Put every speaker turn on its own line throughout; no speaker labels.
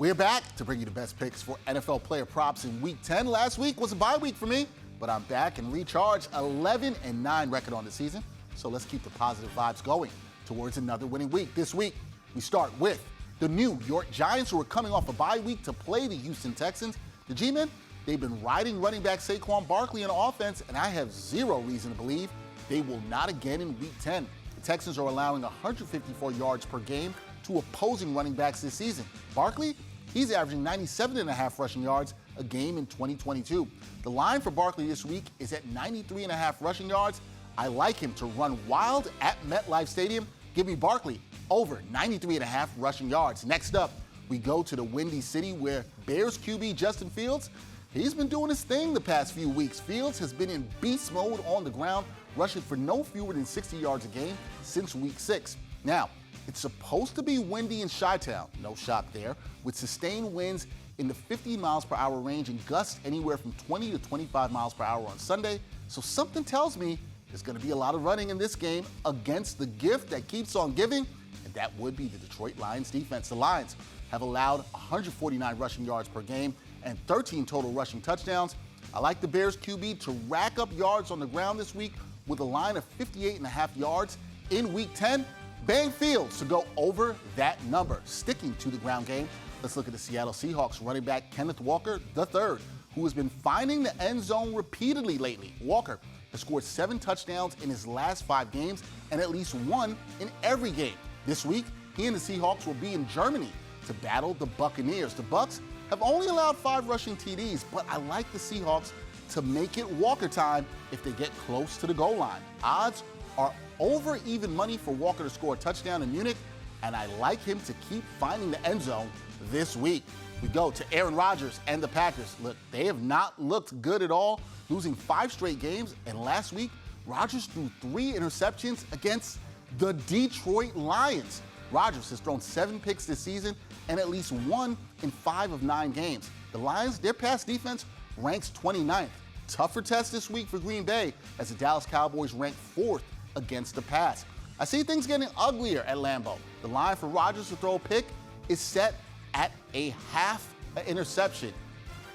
We're back to bring you the best picks for NFL player props in Week 10. Last week was a bye week for me, but I'm back and recharged. 11-9 record on the season, so let's keep the positive vibes going towards another winning week. This week, we start with the New York Giants, who are coming off a bye week to play the Houston Texans. The G-Men, they've been riding running back Saquon Barkley in offense, and I have zero reason to believe they will not again in Week 10. The Texans are allowing 154 yards per game to opposing running backs this season. Barkley, he's averaging 97.5 rushing yards a game in 2022. The line for Barkley this week is at 93.5 rushing yards. I like him to run wild at MetLife Stadium. Give me Barkley over 93.5 rushing yards. Next up, we go to the Windy City where Bears QB Justin Fields, he's been doing his thing the past few weeks. Fields has been in beast mode on the ground, rushing for no fewer than 60 yards a game since Week 6. Now, it's supposed to be windy in Chi-Town, no shock there, with sustained winds in the 50 miles per hour range and gusts anywhere from 20 to 25 miles per hour on Sunday. So something tells me there's going to be a lot of running in this game against the gift that keeps on giving, and that would be the Detroit Lions defense. The Lions have allowed 149 rushing yards per game and 13 total rushing touchdowns. I like the Bears QB to rack up yards on the ground this week with a line of 58.5 yards in Week 10. Bang Fields to go over that number. Sticking to the ground game, let's look at the Seattle Seahawks running back Kenneth Walker III, who has been finding the end zone repeatedly lately. Walker has scored 7 touchdowns in his last 5 games and at least 1 in every game. This week, he and the Seahawks will be in Germany to battle the Buccaneers. The Bucs have only allowed 5 rushing TDs, but I like the Seahawks to make it Walker time if they get close to the goal line. Odds are over even money for Walker to score a touchdown in Munich, and I like him to keep finding the end zone this week. We go to Aaron Rodgers and the Packers. Look, they have not looked good at all, losing 5 straight games, and last week, Rodgers threw 3 interceptions against the Detroit Lions. Rodgers has thrown 7 picks this season and at least 1 in 5 of 9 games. The Lions, their pass defense ranks 29th. Tougher test this week for Green Bay as the Dallas Cowboys rank 4th against the pass. I see things getting uglier at Lambeau. The line for Rodgers to throw a pick is set at a half interception.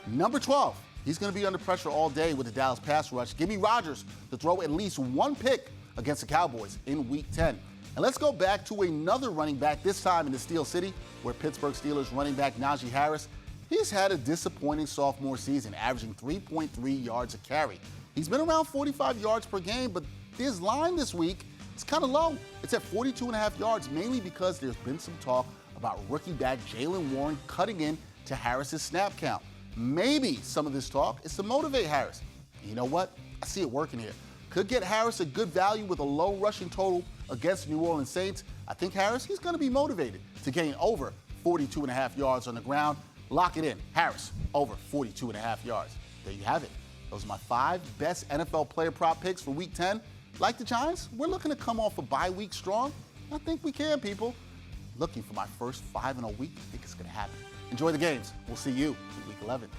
Number 12, he's going to be under pressure all day with the Dallas pass rush. Give me Rodgers to throw at least 1 pick against the Cowboys in Week 10. And let's go back to another running back, this time in the Steel City, where Pittsburgh Steelers running back Naji Harris, he's had a disappointing sophomore season, averaging 3.3 yards a carry. He's been around 45 yards per game, but his line this week is kind of low. It's at 42.5 yards, mainly because there's been some talk about rookie back Jaylen Warren cutting in to Harris's snap count. Maybe some of this talk is to motivate Harris. And you know what? I see it working here. Could get Harris a good value with a low rushing total against the New Orleans Saints. I think Harris, he's going to be motivated to gain over 42.5 yards on the ground. Lock it in. Harris, over 42.5 yards. There you have it. Those are my 5 best NFL player prop picks for Week 10. Like the Giants, we're looking to come off a bye week strong. I think we can, people. Looking for my first 5-0 week. I think it's going to happen. Enjoy the games. We'll see you in Week 11.